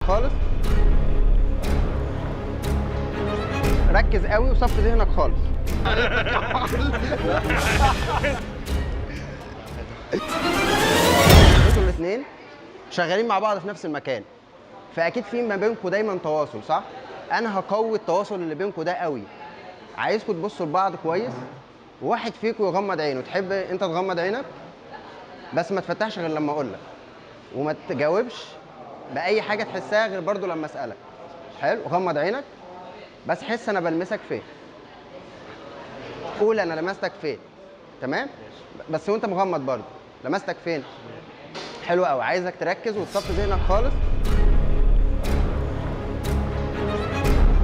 خالص. ركز قوي وصفي ذهنك خالص. انتوا الاثنين شغالين مع بعض في نفس المكان، فاكيد في ما بينكم دايما تواصل، صح؟ انا هقوي التواصل اللي بينكم ده قوي. عايزكم تبصوا لبعض كويس، وواحد فيكم يغمض عينه. تحب انت تغمض عينك بس ما تفتحش غير لما اقول لك، وما تجاوبش باي حاجه تحسها غير برضو لما اسالك. حلو؟ غمض عينك بس حس انا بلمسك فين. قول انا لمستك فين. تمام؟ بس وانت مغمض برضو لمستك فين. حلو قوي. عايزك تركز وتصفي ذهنك خالص.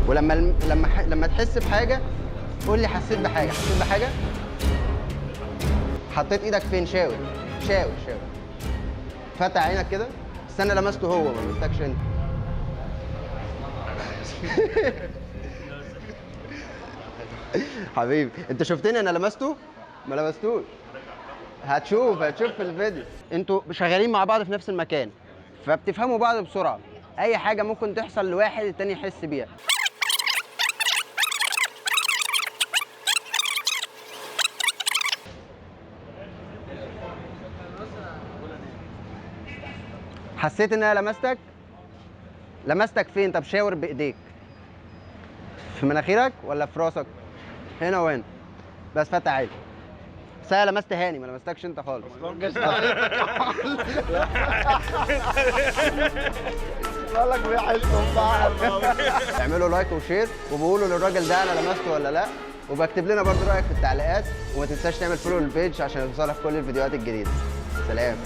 ولما تحس بحاجه قول لي حسيت بحاجه. حسيت بحاجه؟ حطيت ايدك فين؟ شاور شاور شاور. فتح عينك كده. استنى لمسته هو، ما لمستكش انت. حبيبي انت شفتني انا لمسته؟ ما لمستوش. هتشوف في الفيديو. انتوا شغالين مع بعض في نفس المكان، فبتفهموا بعض بسرعه. اي حاجه ممكن تحصل لواحد التاني يحس بيها. حسيت ان انا لمستك؟ لمستك فين؟ طب شاور بايديك. في مناخيرك ولا في راسك؟ هنا وهنا. بس فتح عينك. بس انا لمست هاني، ما لمستكش انت خالص. بالك بيحسوا بعض. اعملوا لايك وشير وبقولوا للراجل ده انا لمسته ولا لا، وبكتب لنا برضو رايك في التعليقات، وما تنساش تعمل فولو للبيج عشان يوصلك كل الفيديوهات الجديده. سلام.